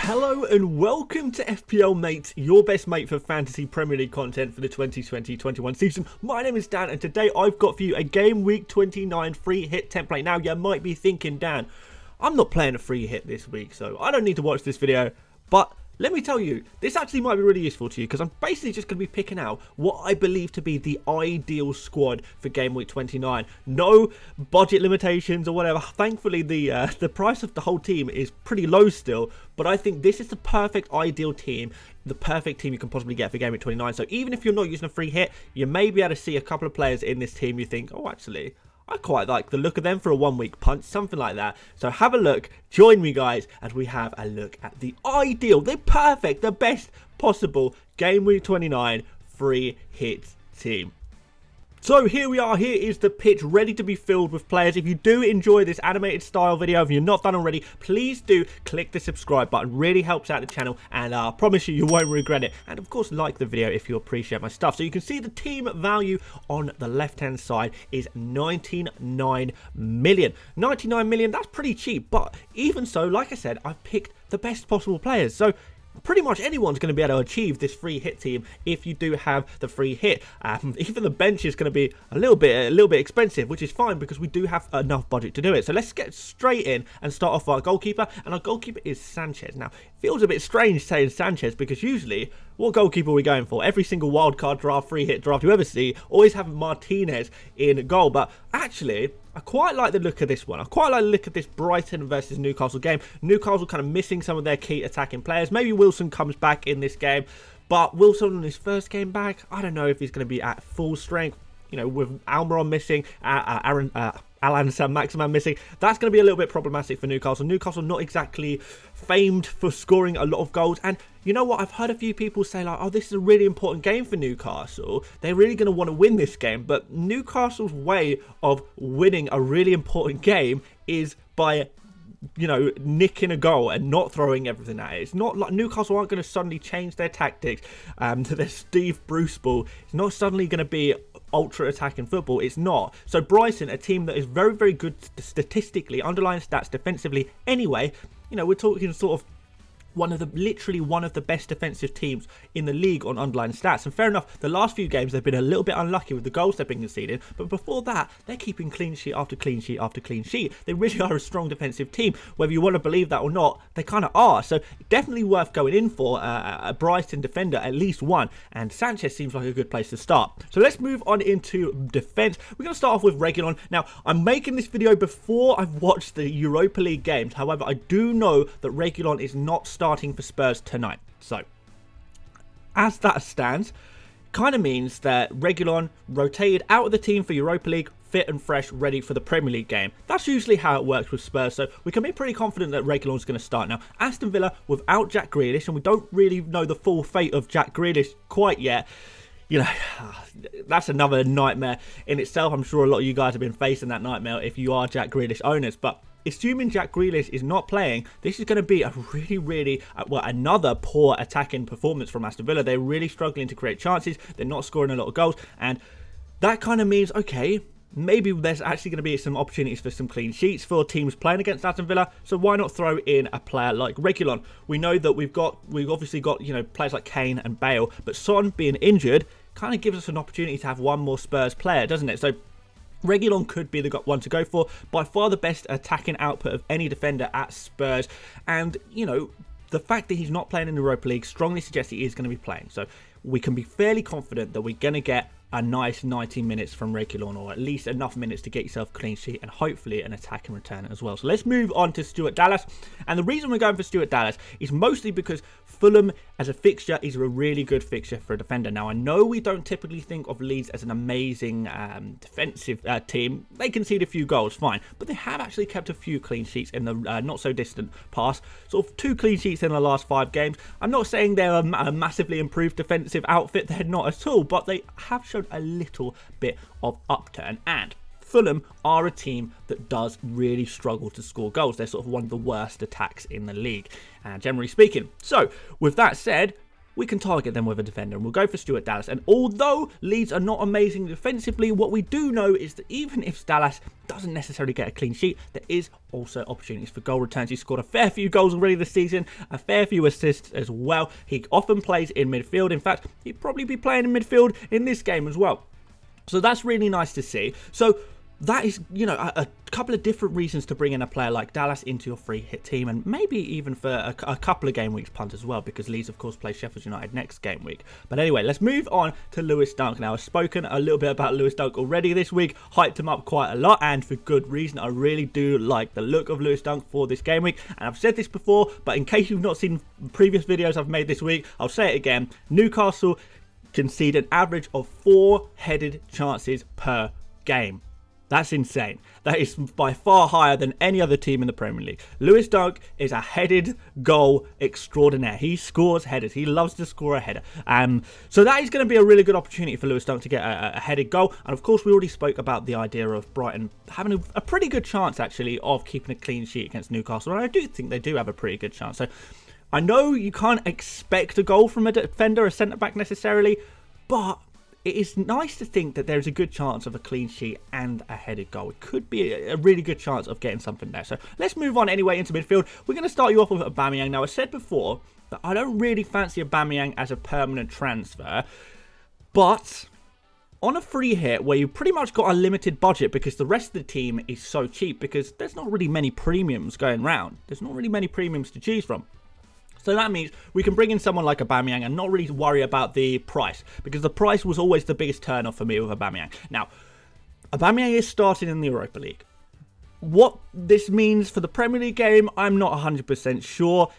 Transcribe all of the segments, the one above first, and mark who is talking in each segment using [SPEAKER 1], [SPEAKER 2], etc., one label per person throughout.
[SPEAKER 1] Hello and welcome to FPL Mates, your best mate for fantasy Premier League content for the 2020-21 season. My name is Dan and today I've got for you a Game Week 29 free hit template. Now you might be thinking, Dan, I'm not playing a free hit this week, so I don't need to watch this video, but let me tell you, this actually might be really useful to you because I'm basically just going to be picking out what I believe to be the ideal squad for Game Week 29. No budget limitations or whatever. Thankfully, the price of the whole team is pretty low still, but I think this is the perfect ideal team, the perfect team you can possibly get for Game Week 29. So even if you're not using a free hit, you may be able to see a couple of players in this team you think, oh, actually, I quite like the look of them for a one-week punch, something like that. So have a look, join me guys, as we have a look at the ideal, the perfect, the best possible Game Week 29 free hit team. So here we are, here is the pitch ready to be filled with players. If you do enjoy this animated style video, if you're not done already, please do click the subscribe button. Really helps out the channel and I promise you won't regret it. And of course like the video if you appreciate my stuff. So you can see the team value on the left hand side is 99 million. 99 million, that's pretty cheap, but even so, like I said, I've picked the best possible players. So pretty much anyone's going to be able to achieve this free hit team if you do have the free hit. Even the bench is going to be a little bit expensive, which is fine because we do have enough budget to do it. So let's get straight in and start off our goalkeeper, and our goalkeeper is Sanchez. Now, it feels a bit strange saying Sanchez because usually, what goalkeeper are we going for? Every single wildcard draft, free hit draft you ever see, always have Martinez in goal. But actually, I quite like the look of this one. I quite like the look of this Brighton versus Newcastle game. Newcastle kind of missing some of their key attacking players. Maybe Wilson comes back in this game. But Wilson on his first game back, I don't know if he's going to be at full strength. You know, with Almiron missing, Alan Saint-Maximin missing, that's going to be a little bit problematic for Newcastle. Newcastle not exactly famed for scoring a lot of goals. And you know what? I've heard a few people say like, oh, this is a really important game for Newcastle. They're really going to want to win this game. But Newcastle's way of winning a really important game is by, you know, nicking a goal and not throwing everything at it. It's not like Newcastle aren't going to suddenly change their tactics to their Steve Bruce ball. It's not suddenly going to be ultra attacking football. It's not. So Brighton, a team that is very, very good statistically, underlying stats defensively anyway, you know, we're talking sort of literally one of the best defensive teams in the league on underlying stats. And fair enough, the last few games they've been a little bit unlucky with the goals they've been conceding, but before that they're keeping clean sheet after clean sheet after clean sheet. They really are a strong defensive team, whether you want to believe that or not. They kind of are. So definitely worth going in for a Brighton defender, at least one, and Sanchez seems like a good place to start. So let's move on into defense. We're going to start off with Reguilon. Now, I'm making this video before I've watched the Europa League games. However, I do know that Reguilon is not starting for Spurs tonight. So as that stands, kind of means that Reguilon rotated out of the team for Europa League, fit and fresh, ready for the Premier League game. That's usually how it works with Spurs, so we can be pretty confident that Reguilon's going to start. Now, Aston Villa without Jack Grealish, and we don't really know the full fate of Jack Grealish quite yet. You know, that's another nightmare in itself. I'm sure a lot of you guys have been facing that nightmare if you are Jack Grealish owners, but assuming Jack Grealish is not playing, this is going to be a really, another poor attacking performance from Aston Villa. They're really struggling to create chances. They're not scoring a lot of goals. And that kind of means, okay, maybe there's actually going to be some opportunities for some clean sheets for teams playing against Aston Villa. So why not throw in a player like Reguilon? We know that we've obviously got, you know, players like Kane and Bale, but Son being injured kind of gives us an opportunity to have one more Spurs player, doesn't it? So Reguilon could be the one to go for. By far the best attacking output of any defender at Spurs. And, you know, the fact that he's not playing in the Europa League strongly suggests he is going to be playing. So we can be fairly confident that we're going to get a nice 90 minutes from Reguilon, or at least enough minutes to get yourself a clean sheet and hopefully an attacking return as well. So let's move on to Stuart Dallas. And the reason we're going for Stuart Dallas is mostly because Fulham as a fixture is a really good fixture for a defender. Now, I know we don't typically think of Leeds as an amazing defensive team. They concede a few goals, fine, but they have actually kept a few clean sheets in the not so distant past. Sort of 2 clean sheets in the last 5 games. I'm not saying they're a massively improved defensive outfit. They're not at all, but they have shown a little bit of upturn. And Fulham are a team that does really struggle to score goals. They're sort of one of the worst attacks in the league, generally speaking. So with that said, we can target them with a defender, and we'll go for Stuart Dallas. And although Leeds are not amazing defensively, what we do know is that even if Dallas doesn't necessarily get a clean sheet, there is also opportunities for goal returns. He's scored a fair few goals already this season, a fair few assists as well. He often plays in midfield. In fact, he'd probably be playing in midfield in this game as well. So that's really nice to see. So that is, you know, a couple of different reasons to bring in a player like Dallas into your free hit team, and maybe even for a couple of game weeks punt as well, because Leeds of course play Sheffield United next game week. But anyway, let's move on to Lewis Dunk. Now, I've spoken a little bit about Lewis Dunk already this week, hyped him up quite a lot, and for good reason. I really do like the look of Lewis Dunk for this game week, and I've said this before, but in case you've not seen previous videos I've made this week, I'll say it again. Newcastle concede an average of 4 headed chances per game. That's insane. That is by far higher than any other team in the Premier League. Lewis Dunk is a headed goal extraordinaire. He scores headers. He loves to score a header. So that is going to be a really good opportunity for Lewis Dunk to get a headed goal. And of course, we already spoke about the idea of Brighton having a pretty good chance, actually, of keeping a clean sheet against Newcastle. And I do think they do have a pretty good chance. So I know you can't expect a goal from a defender, a centre-back necessarily, but it is nice to think that there's a good chance of a clean sheet and a headed goal. It could be a really good chance of getting something there. So let's move on anyway into midfield. We're going to start you off with Aubameyang. Now, I said before that I don't really fancy Aubameyang as a permanent transfer, but on a free hit where you pretty much got a limited budget because the rest of the team is so cheap, because there's not really many premiums going round. There's not really many premiums to choose from. So that means we can bring in someone like Aubameyang and not really worry about the price, because the price was always the biggest turn off for me with Aubameyang. Now, Aubameyang is starting in the Europa League. What this means for the Premier League game, I'm not 100% sure.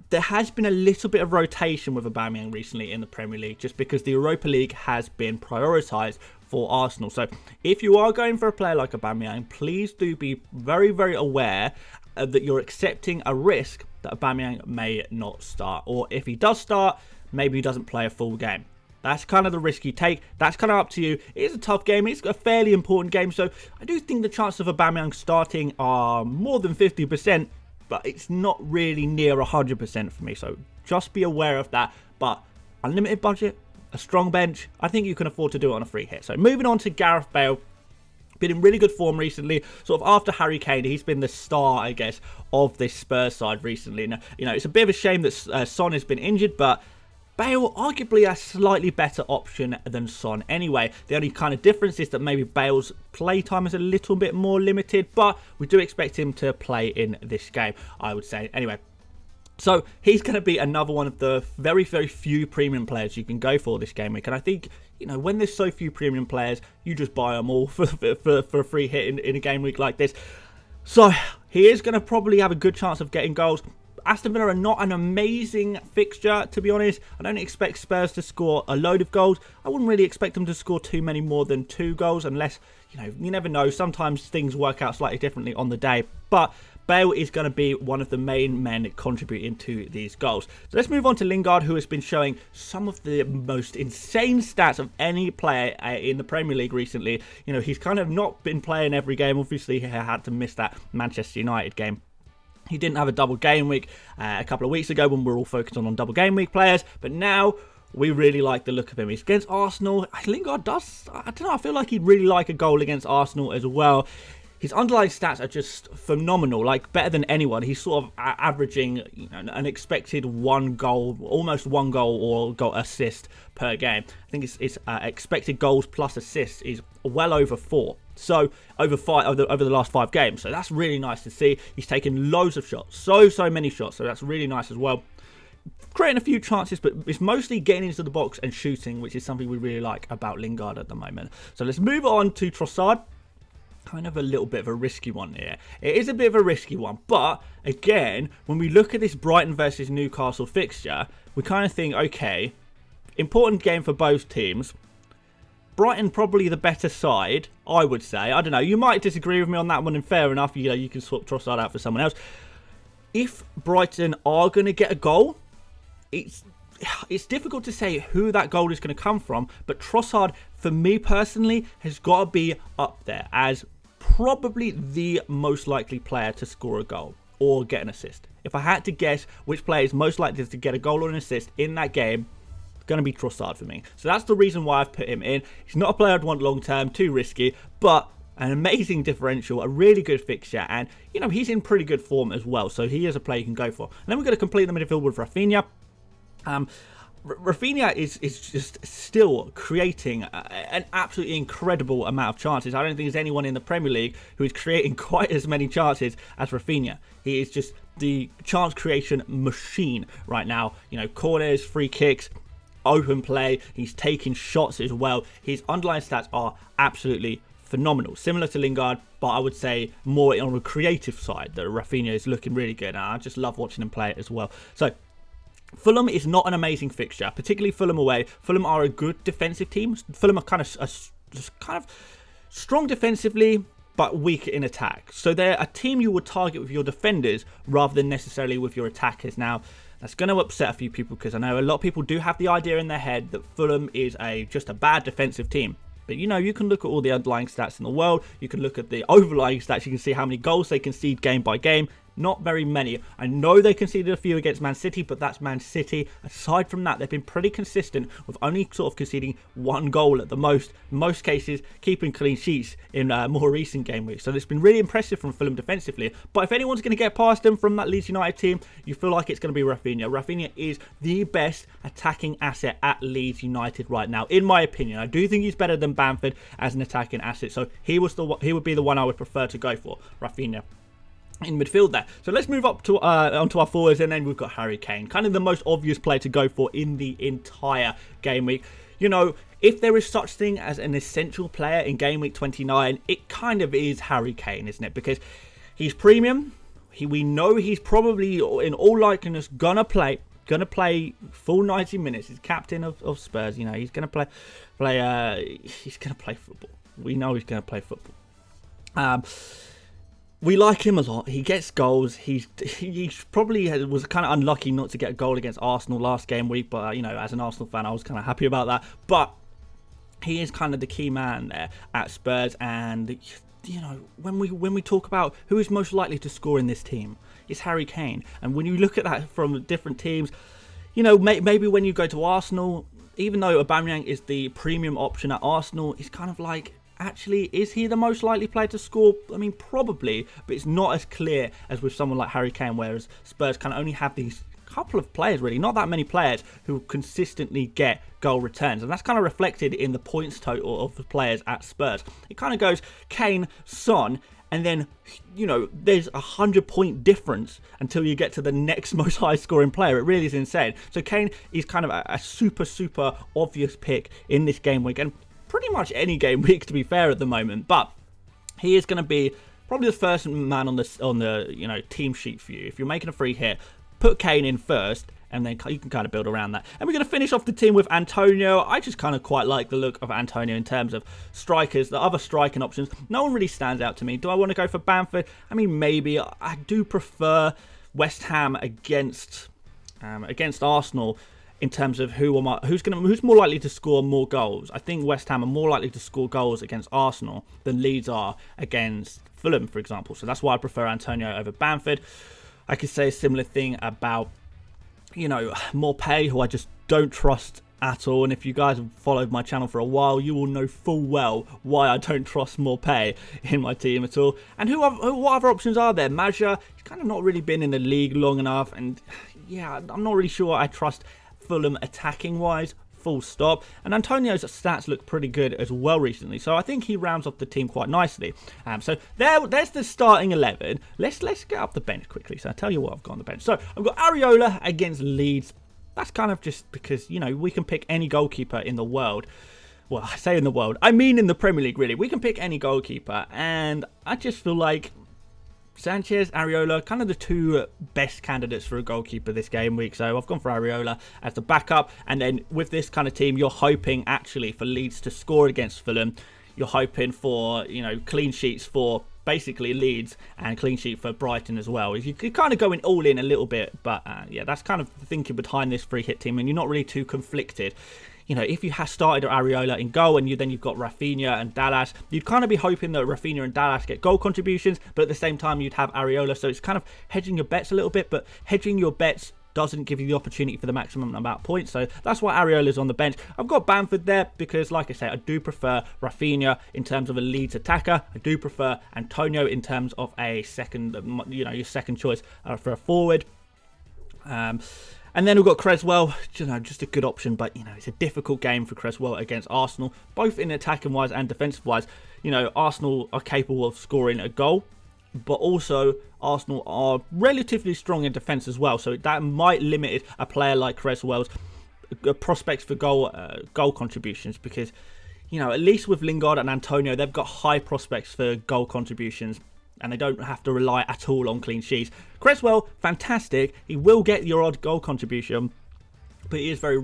[SPEAKER 1] There has been a little bit of rotation with Aubameyang recently in the Premier League, just because the Europa League has been prioritised for Arsenal. So if you are going for a player like Aubameyang, please do be very, very aware that you're accepting a risk that Aubameyang may not start, or if he does start, maybe he doesn't play a full game. That's kind of the risk you take. That's kind of up to you. It is a tough game. It's a fairly important game, so I do think the chances of Aubameyang starting are more than 50%, but it's not really near 100% for me, so just be aware of that. But unlimited budget, a strong bench, I think you can afford to do it on a free hit. So moving on to Gareth Bale. Been in really good form recently. Sort of after Harry Kane, he's been the star, I guess, of this Spurs side recently. Now, you know, it's a bit of a shame that Son has been injured, but Bale, arguably a slightly better option than Son anyway. The only kind of difference is that maybe Bale's play time is a little bit more limited, but we do expect him to play in this game, I would say. Anyway, so he's going to be another one of the very, very few premium players you can go for this game week. And I think, you know, when there's so few premium players, you just buy them all for a free hit in a game week like this. So he is going to probably have a good chance of getting goals. Aston Villa are not an amazing fixture, to be honest. I don't expect Spurs to score a load of goals. I wouldn't really expect them to score too many more than 2 goals, unless, you know, you never know. Sometimes things work out slightly differently on the day. But Bale is going to be one of the main men contributing to these goals. So let's move on to Lingard, who has been showing some of the most insane stats of any player in the Premier League recently. You know, he's kind of not been playing every game. Obviously, he had to miss that Manchester United game. He didn't have a double game week a couple of weeks ago when we were all focused on double game week players. But now we really like the look of him. He's against Arsenal. Lingard does, I don't know, I feel like he'd really like a goal against Arsenal as well. His underlying stats are just phenomenal, like better than anyone. He's sort of averaging, you know, an expected 1 goal, almost 1 goal or goal assist per game. I think his expected goals plus assists is well over 4. So over the last 5 games. So that's really nice to see. He's taken loads of shots, so many shots. So that's really nice as well. Creating a few chances, but it's mostly getting into the box and shooting, which is something we really like about Lingard at the moment. So let's move on to Trossard. Kind of a little bit of a risky one here. It is a bit of a risky one, but again, when we look at this Brighton versus Newcastle fixture, we kind of think, okay, important game for both teams. Brighton probably the better side, I would say. I don't know, you might disagree with me on that one, and fair enough, you know, you can swap Trossard out for someone else. If Brighton are going to get a goal, it's difficult to say who that goal is going to come from, but Trossard, for me personally, has got to be up there as probably the most likely player to score a goal or get an assist. If I had to guess which player is most likely to get a goal or an assist in that game, going to be Trossard for me. So that's the reason why I've put him in. He's not a player I'd want long term, too risky, but an amazing differential, a really good fixture, and, you know, he's in pretty good form as well, so he is a player you can go for. And then we're going to complete the midfield with Rafinha. Rafinha is just still creating an absolutely incredible amount of chances. I don't think there's anyone in the Premier League who is creating quite as many chances as Rafinha. He is just the chance creation machine right now. You know, corners, free kicks, open play. He's taking shots as well. His underlying stats are absolutely phenomenal, similar to Lingard, but I would say more on the creative side that Rafinha is looking really good, and I just love watching him play it as well. So Fulham is not an amazing fixture, particularly Fulham away. Fulham are a good defensive team. Fulham are kind of strong defensively, but weak in attack. So they're a team you would target with your defenders rather than necessarily with your attackers. Now, that's going to upset a few people because I know a lot of people do have the idea in their head that Fulham is just a bad defensive team. But, you know, you can look at all the underlying stats in the world. You can look at the overlying stats. You can see how many goals they concede game by game. Not very many. I know they conceded a few against Man City, but that's Man City. Aside from that, they've been pretty consistent with only sort of conceding one goal at the most. In most cases, keeping clean sheets in more recent game weeks. So it's been really impressive from Fulham defensively. But if anyone's going to get past them from that Leeds United team, you feel like it's going to be Rafinha. Rafinha is the best attacking asset at Leeds United right now, in my opinion. I do think he's better than Bamford as an attacking asset. So he would be the one I would prefer to go for, Rafinha in midfield there. So let's move up to onto our forwards, and then we've got Harry Kane, kind of the most obvious player to go for in the entire game week. You know, if there is such thing as an essential player in game week 29, it kind of is Harry Kane, isn't it? Because he's premium. We know he's probably, in all likeliness, gonna play full 90 minutes. He's captain of Spurs. You know, he's gonna play football. We know he's gonna play football. We like him a lot. He gets goals. He probably was kind of unlucky not to get a goal against Arsenal last game week. But, you know, as an Arsenal fan, I was kind of happy about that. But he is kind of the key man there at Spurs. And, you know, when we talk about who is most likely to score in this team, it's Harry Kane. And when you look at that from different teams, you know, maybe when you go to Arsenal, even though Aubameyang is the premium option at Arsenal, it's kind of like, actually, is he the most likely player to score? I mean, probably, but it's not as clear as with someone like Harry Kane, whereas Spurs can only have these couple of players, really, not that many players who consistently get goal returns, and that's kind of reflected in the points total of the players at Spurs. It kind of goes Kane, Son, and then, you know, there's 100-point difference until you get to the next most high-scoring player. It really is insane. So Kane is kind of a super obvious pick in this game week, and pretty much any game week, to be fair, at the moment. But he is going to be probably the first man on the you know, team sheet for you. If you're making a free hit, put Kane in first, and then you can kind of build around that. And we're going to finish off the team with Antonio. I just kind of quite like the look of Antonio in terms of strikers. The other striking options, no one really stands out to me. Do I want to go for Bamford? I mean, maybe. I do prefer West Ham against Arsenal in terms of who's more likely to score more goals. I think West Ham are more likely to score goals against Arsenal than Leeds are against Fulham, for example. So that's why I prefer Antonio over Bamford. I could say a similar thing about, you know, Morpay, who I just don't trust at all. And if you guys have followed my channel for a while, you will know full well why I don't trust Morpay in my team at all. And what other options are there? Maja, he's kind of not really been in the league long enough. And yeah, I'm not really sure I trust Fulham attacking wise, full stop. And Antonio's stats look pretty good as well recently, so I think he rounds off the team quite nicely. So there's the starting 11. Let's get up the bench quickly. So I'll tell you what I've got on the bench. So I've got Areola against Leeds. That's kind of just because, you know, we can pick any goalkeeper in the world. Well, I say in the world, I mean in the Premier League, really. We can pick any goalkeeper, and I just feel like Sanchez, Areola, kind of the two best candidates for a goalkeeper this game week. So I've gone for Areola as the backup. And then with this kind of team, you're hoping actually for Leeds to score against Fulham. You're hoping for, you know, clean sheets for basically Leeds and clean sheet for Brighton as well. You're kind of going all in a little bit. But yeah, that's kind of the thinking behind this free hit team. And you're not really too conflicted. You know, if you had started Areola in goal and then you've got Rafinha and Dallas, you'd kind of be hoping that Rafinha and Dallas get goal contributions, but at the same time you'd have Areola, so it's kind of hedging your bets a little bit, but hedging your bets doesn't give you the opportunity for the maximum amount of points. So that's why Areola's on the bench. I've got Bamford there because, like I say, I do prefer Rafinha in terms of a Leeds attacker. I do prefer Antonio in terms of a second, your second choice for a forward. And then we've got Cresswell, just a good option, but, it's a difficult game for Cresswell against Arsenal, both in attacking-wise and defensive-wise. Arsenal are capable of scoring a goal, but also Arsenal are relatively strong in defence as well, so that might limit a player like Cresswell's prospects for goal contributions, because, at least with Lingard and Antonio, they've got high prospects for goal contributions, and they don't have to rely at all on clean sheets. Cresswell, fantastic. He will get your odd goal contribution, but he is very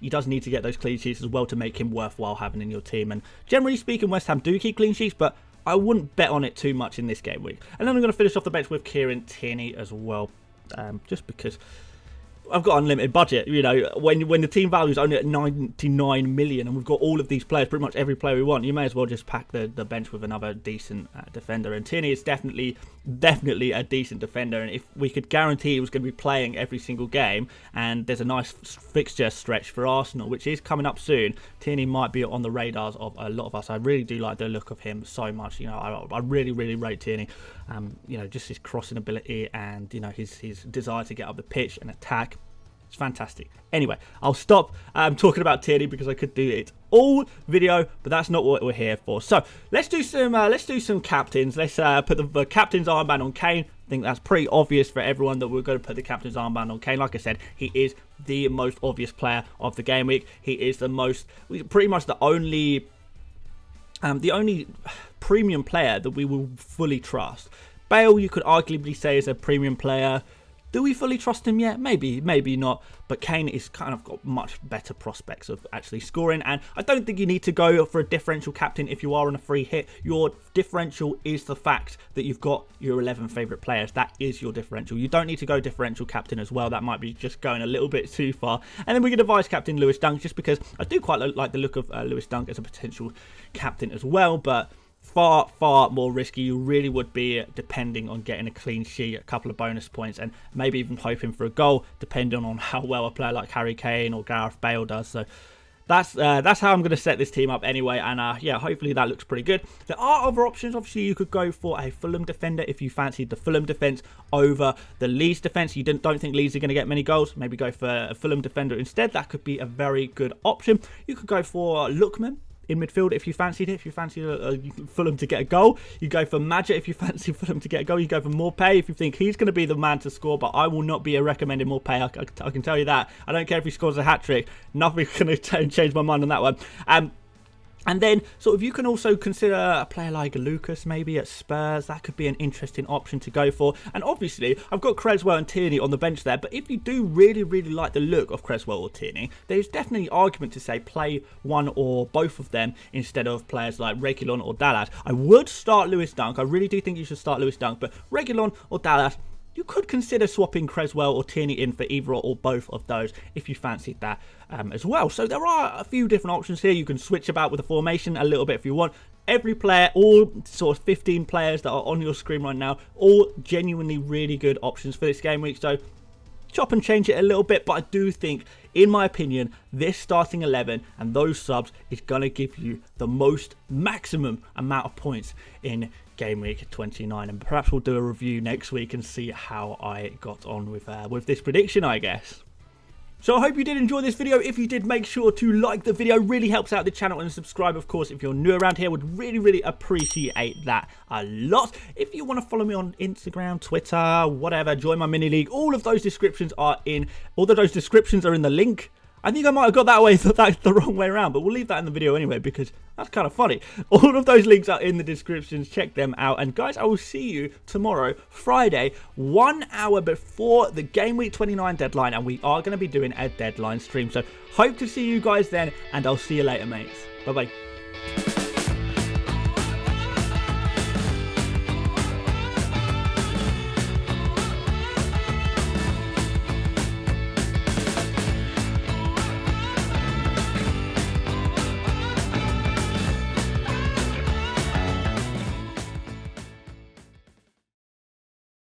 [SPEAKER 1] he does need to get those clean sheets as well to make him worthwhile having in your team. And generally speaking, West Ham do keep clean sheets, but I wouldn't bet on it too much in this game week. And then I'm going to finish off the bench with Kieran Tierney as well, just because I've got unlimited budget. When the team value is only at 99 million and we've got all of these players, pretty much every player we want, you may as well just pack the bench with another decent defender. And Tierney is definitely a decent defender. And if we could guarantee he was going to be playing every single game, and there's a nice fixture stretch for Arsenal, which is coming up soon, Tierney might be on the radars of a lot of us. I really do like the look of him so much. I really, really rate Tierney. Just his crossing ability and, his desire to get up the pitch and attack. It's fantastic. Anyway, I'll stop talking about Tierney because I could do it all video, but that's not what we're here for. So let's do some captains. Let's put the captain's armband on Kane. I think that's pretty obvious for everyone that we're going to put the captain's armband on Kane. Like I said, he is the most obvious player of the game week. He is pretty much the only premium player that we will fully trust. Bale, you could arguably say, is a premium player. Do we fully trust him yet? Maybe, maybe not. But Kane is kind of got much better prospects of actually scoring. And I don't think you need to go for a differential captain if you are on a free hit. Your differential is the fact that you've got your 11 favourite players. That is your differential. You don't need to go differential captain as well. That might be just going a little bit too far. And then we're going to vice captain Lewis Dunk, just because I do quite like the look of Lewis Dunk as a potential captain as well. But far more risky. You really would be depending on getting a clean sheet, a couple of bonus points, and maybe even hoping for a goal, depending on how well a player like Harry Kane or Gareth Bale does. So that's how I'm going to set this team up anyway, and yeah, hopefully that looks pretty good. There are other options. Obviously, you could go for a Fulham defender if you fancied the Fulham defence over the Leeds defence. You don't think Leeds are going to get many goals, maybe go for a Fulham defender instead. That could be a very good option. You could go for Lookman in midfield if you fancied it. If you fancy Fulham to get a goal, you go for Madja. If you fancy Fulham to get a goal, you go for Morpay if you think he's going to be the man to score. But I will not be recommending Morpay. I can tell you that. I don't care if he scores a hat-trick. Nothing's going to change my mind on that one. And then, you can also consider a player like Lucas, maybe at Spurs. That could be an interesting option to go for. And obviously, I've got Cresswell and Tierney on the bench there. But if you do really, really like the look of Cresswell or Tierney, there's definitely argument to say play one or both of them instead of players like Reguilon or Dallas. I would start Lewis Dunk. I really do think you should start Lewis Dunk. But Reguilon or Dallas, you could consider swapping Cresswell or Tierney in for either or both of those if you fancied that as well. So there are a few different options here. You can switch about with the formation a little bit if you want. Every player, all 15 players that are on your screen right now, all genuinely really good options for this game week. So chop and change it a little bit, but I do think, in my opinion, this starting 11 and those subs is going to give you the maximum amount of points in game week 29, and perhaps we'll do a review next week and see how I got on with this prediction, I guess. So I hope you did enjoy this video. If you did, make sure to like the video. Really helps out the channel, and subscribe, of course, if you're new around here. Would really appreciate that a lot. If you want to follow me on Instagram, Twitter, whatever, join my mini league. All of those descriptions are in the link. I think I might have got that the wrong way around, but we'll leave that in the video anyway because that's kind of funny. All of those links are in the descriptions. Check them out. And guys, I will see you tomorrow, Friday, 1 hour before the Game Week 29 deadline. And we are going to be doing a deadline stream. So hope to see you guys then, and I'll see you later, mates. Bye-bye.